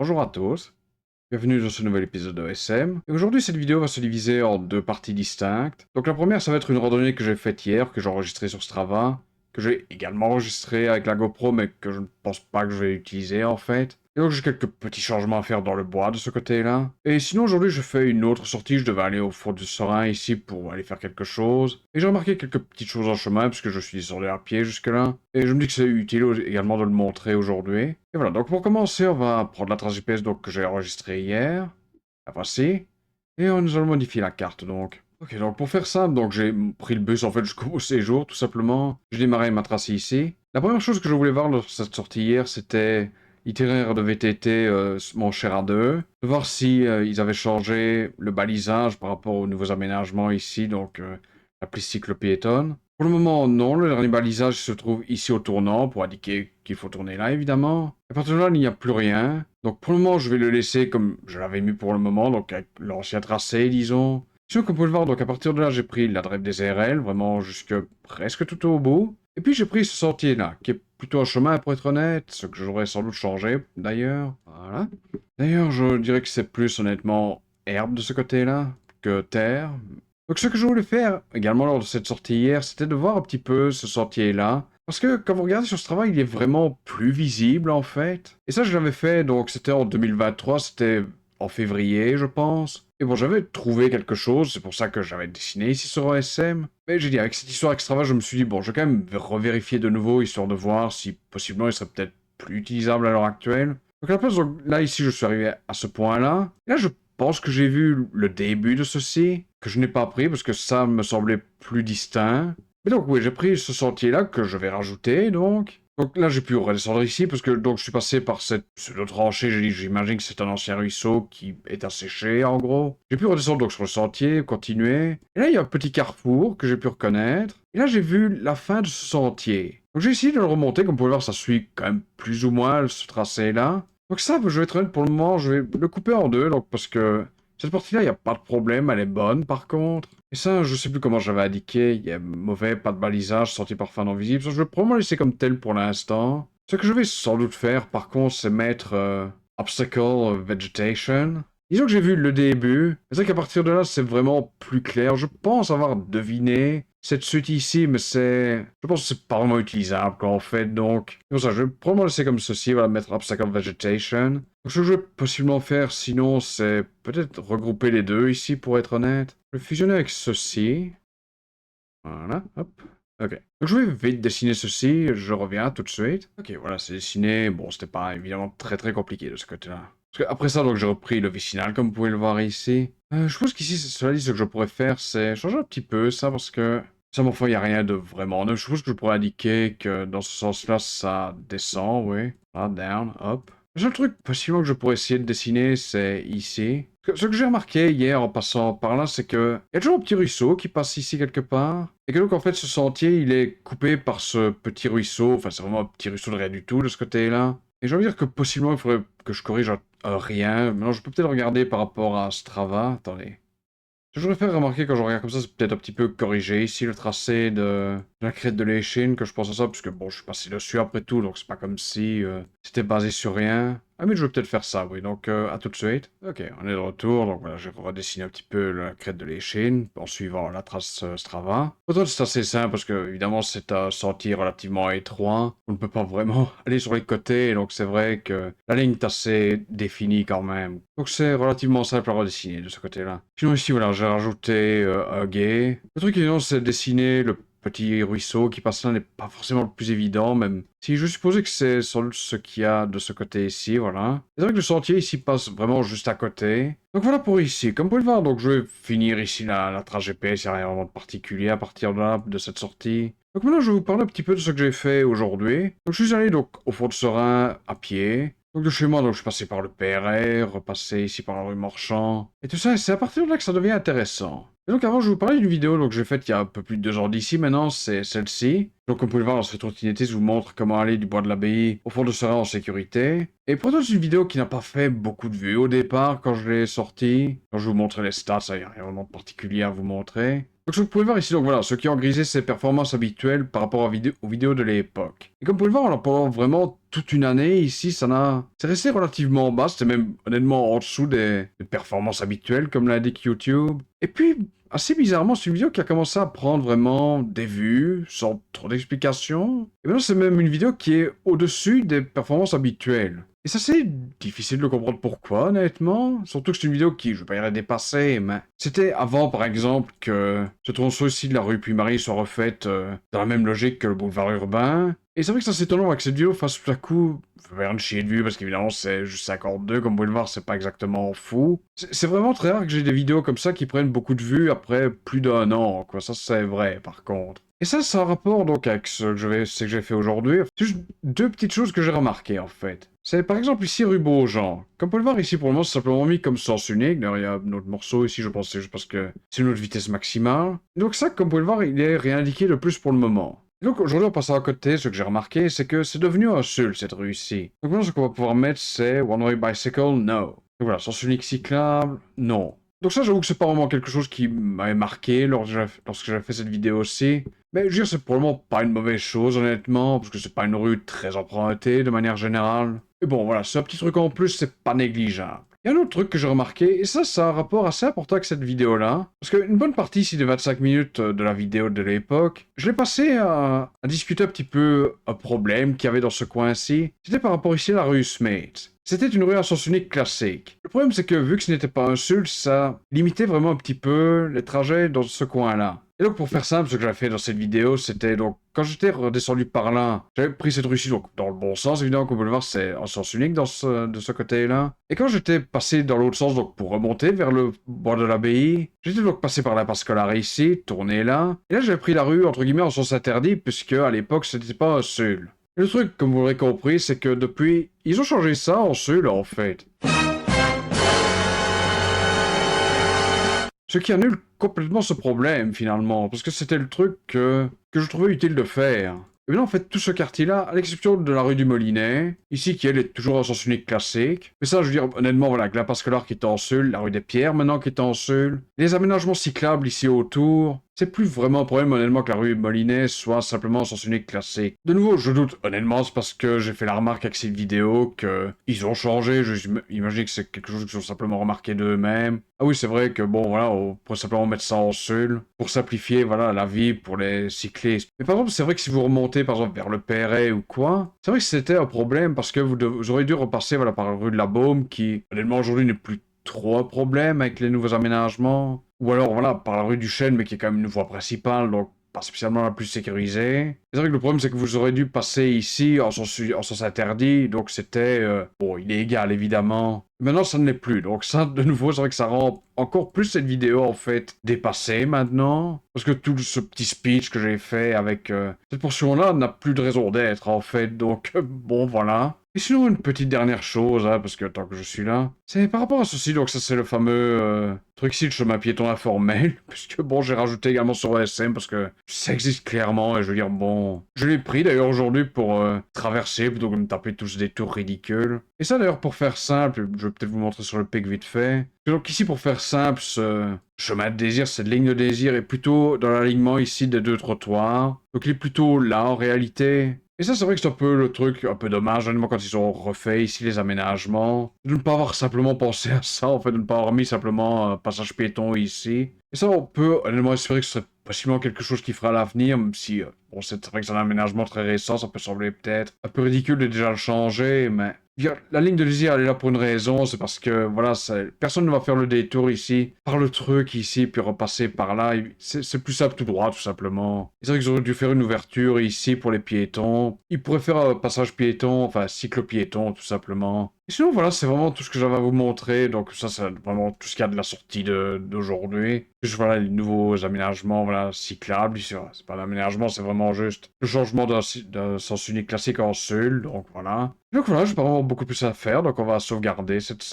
Bonjour à tous, bienvenue dans ce nouvel épisode de SM. Et aujourd'hui, cette vidéo va se diviser en deux parties distinctes. Donc la première, ça va être une randonnée que j'ai faite hier, que j'ai enregistrée sur Strava, que j'ai également enregistrée avec la GoPro, mais que je ne pense pas que je vais utiliser en fait. Et donc j'ai quelques petits changements à faire dans le bois de ce côté-là. Et sinon, aujourd'hui, je fais une autre sortie, je devais aller au fond du Serein ici pour aller faire quelque chose. Et j'ai remarqué quelques petites choses en chemin, puisque je suis descendu à pied jusque-là. Et je me dis que c'est utile également de le montrer aujourd'hui. Et voilà, donc pour commencer, on va prendre la trace GPS donc, que j'ai enregistrée hier. La voici. Et nous allons modifier la carte donc. Ok, donc pour faire ça, donc j'ai pris le bus en fait jusqu'au séjour, tout simplement. J'ai démarré ma trace ici. La première chose que je voulais voir lors de cette sortie hier, c'était l'itinéraire de VTT mon cher A2. De voir si ils avaient changé le balisage par rapport aux nouveaux aménagements ici, donc la piste cyclo-piétonne. Pour le moment, non. Le dernier balisage se trouve ici au tournant pour indiquer qu'il faut tourner là, évidemment. À partir de là, il n'y a plus rien. Donc pour le moment, je vais le laisser comme je l'avais mis pour le moment, donc avec l'ancien tracé, disons. Sinon, comme vous pouvez le voir, donc à partir de là, j'ai pris la drève des ARL, vraiment jusque presque tout au bout. Et puis j'ai pris ce sentier-là, qui est plutôt un chemin pour être honnête, ce que j'aurais sans doute changé d'ailleurs. Voilà. D'ailleurs, je dirais que c'est plus honnêtement herbe de ce côté-là que terre. Donc ce que je voulais faire également lors de cette sortie hier, c'était de voir un petit peu ce sentier-là. Parce que quand vous regardez sur ce travail, il est vraiment plus visible en fait. Et ça, je l'avais fait, donc c'était en 2023, c'était en février, je pense. Et bon, j'avais trouvé quelque chose, c'est pour ça que j'avais dessiné ici sur OSM. Mais j'ai dit, avec cette histoire extrava, je me suis dit, bon, je vais quand même revérifier de nouveau, histoire de voir si possiblement il serait peut-être plus utilisable à l'heure actuelle. Donc à la place, donc, là, ici, je suis arrivé à ce point-là. Et là, je pense que j'ai vu le début de ceci, que je n'ai pas pris parce que ça me semblait plus distinct. Mais donc oui, j'ai pris ce sentier-là que je vais rajouter donc. Donc là, j'ai pu redescendre ici parce que donc je suis passé par cette pseudo-tranchée. J'ai dit, j'imagine que c'est un ancien ruisseau qui est asséché en gros. J'ai pu redescendre donc sur le sentier, continuer. Et là, il y a un petit carrefour que j'ai pu reconnaître. Et là, j'ai vu la fin de ce sentier. Donc j'ai essayé de le remonter. Comme vous pouvez voir, ça suit quand même plus ou moins ce tracé-là. Donc ça, je vais être honnête pour le moment, je vais le couper en deux, donc parce que cette partie-là, il n'y a pas de problème, elle est bonne par contre. Et ça, je sais plus comment j'avais indiqué, il y a mauvais, pas de balisage, sortie par fin non visible, ça, je vais probablement laisser comme tel pour l'instant. Ce que je vais sans doute faire, par contre, c'est mettre Obstacle Vegetation. Disons que j'ai vu le début, c'est vrai qu'à partir de là, c'est vraiment plus clair. Je pense avoir deviné cette suite ici, mais c'est... Je pense que c'est pas vraiment utilisable, quoi, en fait, donc... C'est pour ça, je vais probablement laisser comme ceci, voilà, mettre Obstacle Vegetation. Donc, ce que je vais possiblement faire, sinon, c'est peut-être regrouper les deux ici, pour être honnête. Je vais fusionner avec ceci. Voilà, hop. Ok. Donc, je vais vite dessiner ceci, je reviens tout de suite. Ok, voilà, c'est dessiné. Bon, c'était pas évidemment très très compliqué de ce côté-là. Parce que après ça, donc, j'ai repris le vicinal, comme vous pouvez le voir ici. Je pense qu'ici, cela dit, ce que je pourrais faire, c'est changer un petit peu ça, parce que ça, mon il n'y a rien de vraiment neuf. Je suppose que je pourrais indiquer que dans ce sens-là, ça descend, oui. Là, down, up. Le seul truc possiblement que je pourrais essayer de dessiner, c'est ici. Ce que j'ai remarqué hier en passant par là, c'est que il y a toujours un petit ruisseau qui passe ici quelque part. Et que donc, en fait, ce sentier, il est coupé par ce petit ruisseau. Enfin, c'est vraiment un petit ruisseau de rien du tout de ce côté-là. Et j'ai envie de dire que possiblement, il faudrait que je corrige un rien. Maintenant, je peux peut-être regarder par rapport à Strava. Attendez. Ce que je voudrais faire remarquer quand je regarde comme ça, c'est peut-être un petit peu corrigé ici le tracé de la crête de l'Échine, que je pense à ça, parce que bon, je suis passé dessus après tout, donc c'est pas comme si c'était basé sur rien. Ah mais je vais peut-être faire ça, oui, donc à tout de suite. Ok, on est de retour, donc voilà, j'ai redessiné un petit peu la crête de l'Échine, en suivant la trace Strava. Autant c'est assez simple, parce que évidemment c'est un sentier relativement étroit, on ne peut pas vraiment aller sur les côtés, donc c'est vrai que la ligne est assez définie quand même. Donc c'est relativement simple à redessiner de ce côté-là. Sinon ici, voilà, j'ai rajouté un gué. Le truc évidemment, c'est dessiner le petit ruisseau qui passe là n'est pas forcément le plus évident, même si je supposais que c'est sans doute ce qu'il y a de ce côté ici, voilà. C'est vrai que le sentier ici passe vraiment juste à côté. Donc voilà pour ici. Comme vous pouvez le voir, donc je vais finir ici la trace GPS, il n'y a rien vraiment de particulier à partir de là, de cette sortie. Donc maintenant, je vais vous parler un petit peu de ce que j'ai fait aujourd'hui. Donc je suis allé donc au fond de Serein à pied. Donc de chez moi, donc je suis passé par le PRR, repassé ici par la rue Marchand. Et tout ça, c'est à partir de là que ça devient intéressant. Et donc avant, je vous parlais d'une vidéo donc j'ai faite il y a un peu plus de 2 ans d'ici maintenant, c'est celle-ci. Donc comme vous pouvez le voir dans cette trottinette, je vous montre comment aller du bois de l'abbaye au fond de Serein en sécurité. Et pourtant c'est une vidéo qui n'a pas fait beaucoup de vues au départ quand je l'ai sortie. Quand je vous montrais les stats, ça n'y a rien vraiment de particulier à vous montrer. Donc ce que vous pouvez voir ici, donc voilà, ce qui est en grisé, c'est ses performances habituelles par rapport aux vidéos de l'époque. Et comme vous pouvez le voir, pendant vraiment toute une année, ici, c'est resté relativement bas, c'était même honnêtement en dessous des performances habituelles, comme l'indique YouTube. Et puis, assez bizarrement, c'est une vidéo qui a commencé à prendre vraiment des vues, sans trop d'explications. Et maintenant, c'est même une vidéo qui est au-dessus des performances habituelles. Et ça, c'est difficile de comprendre pourquoi, honnêtement. Surtout que c'est une vidéo qui, je vais pas dire, est dépassée, mais c'était avant, par exemple, que ce tronçon-ci de la rue Puy-Marie soit refaite dans la même logique que le boulevard urbain. Et c'est vrai que ça c'est étonnant avec cette vidéo fasse tout à coup faire une chier de vue parce qu'évidemment c'est juste 52 comme boulevard, c'est pas exactement fou. C'est vraiment très rare que j'ai des vidéos comme ça qui prennent beaucoup de vues après plus d'un an, quoi. Ça c'est vrai par contre. Et ça a un rapport donc avec ce que j'ai fait aujourd'hui. C'est juste deux petites choses que j'ai remarquées en fait. C'est par exemple ici rue Beaujean. Comme on peut le voir ici pour le moment c'est simplement mis comme sens unique. D'ailleurs il y a notre morceau ici je pense que c'est juste parce que c'est notre vitesse maximale. Donc ça comme vous pouvez le voir il est réindiqué de plus pour le moment. Donc aujourd'hui, en passant à côté, ce que j'ai remarqué, c'est que c'est devenu un seul, cette rue ici. Donc maintenant, ce qu'on va pouvoir mettre, c'est One Way Bicycle, no. Donc voilà, sens unique cyclable, non. Donc ça, j'avoue que c'est pas vraiment quelque chose qui m'avait marqué lorsque j'avais fait cette vidéo aussi. Mais je veux dire, c'est probablement pas une mauvaise chose, honnêtement, parce que c'est pas une rue très empruntée, de manière générale. Et bon, voilà, c'est un petit truc en plus, c'est pas négligeable. Il y a un autre truc que j'ai remarqué, et ça a un rapport assez important avec cette vidéo-là, parce qu'une bonne partie ici des 25 minutes de la vidéo de l'époque, je l'ai passé à discuter un petit peu un problème qu'il y avait dans ce coin-ci. C'était par rapport ici à la rue Smith. C'était une rue à sens unique classique. Le problème, c'est que vu que ce n'était pas un seul, ça limitait vraiment un petit peu les trajets dans ce coin-là. Et donc, pour faire simple, ce que j'avais fait dans cette vidéo, c'était donc, quand j'étais redescendu par là, j'avais pris cette rue-ci, donc, dans le bon sens, évidemment, comme vous pouvez le voir, c'est en sens unique de ce côté-là. Et quand j'étais passé dans l'autre sens, donc, pour remonter vers le bord de l'abbaye, j'étais donc passé par la passe scolaire ici, tourné là. Et là, j'avais pris la rue, entre guillemets, en sens interdit, puisque, à l'époque, c'était pas un seul. Et le truc, comme vous l'aurez compris, c'est que depuis, ils ont changé ça en seul, en fait. Ce qui annule complètement ce problème, finalement, parce que c'était le truc que je trouvais utile de faire. Et bien en fait, tout ce quartier-là, à l'exception de la rue du Molinet, ici qui elle est toujours en sens unique classique, mais ça je veux dire honnêtement, voilà, avec la passe scolaire qui est en seul, la rue des Pierres maintenant qui est en seul, les aménagements cyclables ici autour, c'est plus vraiment un problème honnêtement que la rue Molinet soit simplement en sens unique classique. De nouveau, je doute honnêtement, c'est parce que j'ai fait la remarque avec cette vidéo que ils ont changé, j'imagine que c'est quelque chose qu'ils ont simplement remarqué d'eux-mêmes. Ah oui, c'est vrai que bon voilà, on pourrait simplement mettre ça en seul pour simplifier voilà la vie pour les cyclistes. Mais par exemple, c'est vrai que si vous remontez par exemple vers le Perret ou quoi, c'est vrai que c'était un problème parce que vous auriez dû repasser voilà par la rue de la Baume qui honnêtement aujourd'hui n'est plus trop un problème avec les nouveaux aménagements. Ou alors, voilà, par la rue du Chêne, mais qui est quand même une voie principale, donc pas spécialement la plus sécurisée. C'est vrai que le problème, c'est que vous aurez dû passer ici en sens interdit, donc c'était, bon, illégal, évidemment. Maintenant, ça ne l'est plus, donc ça, de nouveau, c'est vrai que ça rend encore plus cette vidéo, en fait, dépassée maintenant. Parce que tout ce petit speech que j'ai fait avec cette portion-là n'a plus de raison d'être, en fait, donc, bon, voilà. Et sinon, une petite dernière chose, hein, parce que tant que je suis là, c'est par rapport à ceci, donc ça c'est le fameux truc ici, le chemin piéton informel, puisque bon, j'ai rajouté également sur OSM, parce que ça existe clairement, et je veux dire, bon, je l'ai pris d'ailleurs aujourd'hui pour traverser, plutôt que de me taper tous des tours ridicules. Et ça d'ailleurs, pour faire simple, je vais peut-être vous montrer sur le pic vite fait. Donc ici, pour faire simple, ce chemin de désir, cette ligne de désir est plutôt dans l'alignement ici des deux trottoirs. Donc il est plutôt là en réalité. Et ça, c'est vrai que c'est un peu le truc, un peu dommage, honnêtement, quand ils ont refait ici les aménagements, de ne pas avoir simplement pensé à ça, en fait, de ne pas avoir mis simplement un passage piéton ici. Et ça, on peut honnêtement espérer que ce serait possiblement quelque chose qui fera à l'avenir, même si, bon, c'est vrai que c'est un aménagement très récent, ça peut sembler peut-être un peu ridicule de déjà le changer, mais la ligne de désir, elle est là pour une raison, c'est parce que, voilà, personne ne va faire le détour ici, par le truc ici, puis repasser par là. C'est plus simple tout droit, tout simplement. C'est vrai qu'ils auraient dû faire une ouverture ici pour les piétons. Ils pourraient faire un passage piéton, enfin, cyclo-piéton, tout simplement. Et sinon, voilà, c'est vraiment tout ce que j'avais à vous montrer. Donc ça, c'est vraiment tout ce qu'il y a de la sortie d'aujourd'hui. Juste, voilà, les nouveaux aménagements, voilà, cyclables. Ici, voilà, c'est pas un aménagement, c'est vraiment juste le changement d'un sens unique classique en seul. Donc voilà. Donc voilà, j'ai pas vraiment beaucoup plus à faire. Donc on va sauvegarder cette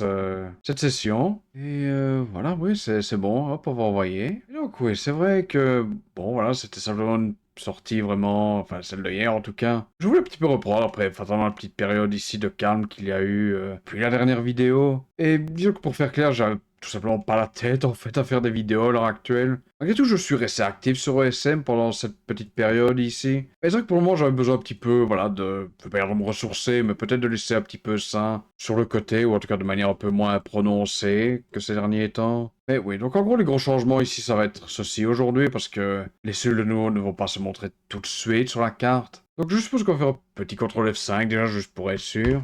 session. Et voilà, oui, c'est bon. Hop, on va envoyer. Et donc oui, c'est vrai que, bon, voilà, c'était simplement une sortie vraiment, enfin celle de hier en tout cas. Je voulais un petit peu reprendre après, pendant la petite période ici de calme qu'il y a eu puis la dernière vidéo. Et disons que pour faire clair, j'avais tout simplement pas la tête, en fait, à faire des vidéos à l'heure actuelle. Malgré tout, je suis resté actif sur ESM pendant cette petite période ici. Mais c'est vrai que pour le moment, j'avais besoin un petit peu, voilà, je vais pas dire de me ressourcer, mais peut-être de laisser un petit peu ça sur le côté, ou en tout cas de manière un peu moins prononcée que ces derniers temps. Mais oui, donc en gros, les gros changements ici, ça va être ceci aujourd'hui, parce que les cellules de nouveau ne vont pas se montrer tout de suite sur la carte. Donc je suppose qu'on va faire un petit CTRL F5 déjà, juste pour être sûr.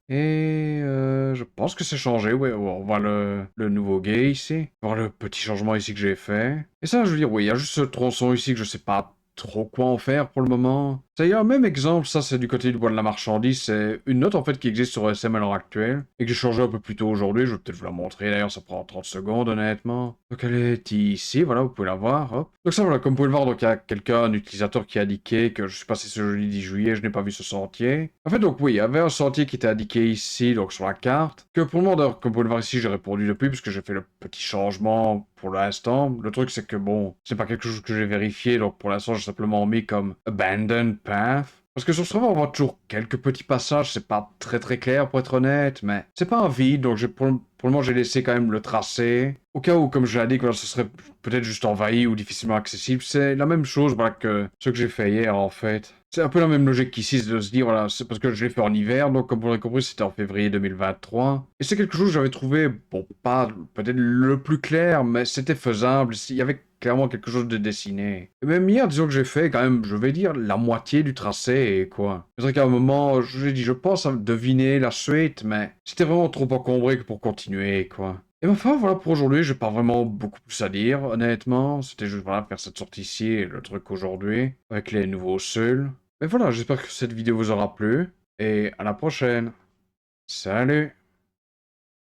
Et je pense que c'est changé, ouais, on voit le nouveau gay ici. On voit le petit changement ici que j'ai fait. Et ça, je veux dire, oui, il y a juste ce tronçon ici que je sais pas trop quoi en faire pour le moment. Ça y est, un même exemple, ça c'est du côté du bois de la marchandise, c'est une note en fait qui existe sur SM à l'heure actuelle, et que j'ai changé un peu plus tôt aujourd'hui, je vais peut-être vous la montrer, d'ailleurs ça prend 30 secondes honnêtement. Donc elle est ici, voilà, vous pouvez la voir, hop. Donc ça voilà, comme vous pouvez le voir, donc il y a quelqu'un, un utilisateur qui a indiqué que je suis passé ce jeudi 10 juillet, je n'ai pas vu ce sentier. En fait donc oui, il y avait un sentier qui était indiqué ici, donc sur la carte, que pour le moment d'ailleurs, comme vous pouvez le voir ici, j'ai répondu depuis, puisque j'ai fait le petit changement pour l'instant. Le truc c'est que bon, c'est pas quelque chose que j'ai vérifié, donc pour l'instant j'ai simplement mis comme Abandoned Path. Parce que sur ce serveur, on voit toujours quelques petits passages, c'est pas très clair pour être honnête, mais c'est pas un vide, donc pour le moment j'ai laissé quand même le tracé. Au cas où, comme je l'ai dit, que ce serait peut-être juste envahi ou difficilement accessible, c'est la même chose voilà, que ce que j'ai fait hier en fait. C'est un peu la même logique qu'ici, c'est de se dire, voilà, c'est parce que je l'ai fait en hiver, donc comme vous l'avez compris, c'était en février 2023. Et c'est quelque chose que j'avais trouvé, bon, pas peut-être le plus clair, mais c'était faisable, il y avait clairement quelque chose de dessiné. Et même hier, disons que j'ai fait quand même, je vais dire, la moitié du tracé, et quoi. C'est vrai qu'à un moment, j'ai dit, je pense à deviner la suite, mais c'était vraiment trop encombré que pour continuer, quoi. Et ben, enfin, voilà pour aujourd'hui, j'ai pas vraiment beaucoup plus à dire, honnêtement. C'était juste, voilà, faire cette sortie-ci et le truc aujourd'hui, avec les nouveaux seuls. Mais voilà, j'espère que cette vidéo vous aura plu, et à la prochaine. Salut!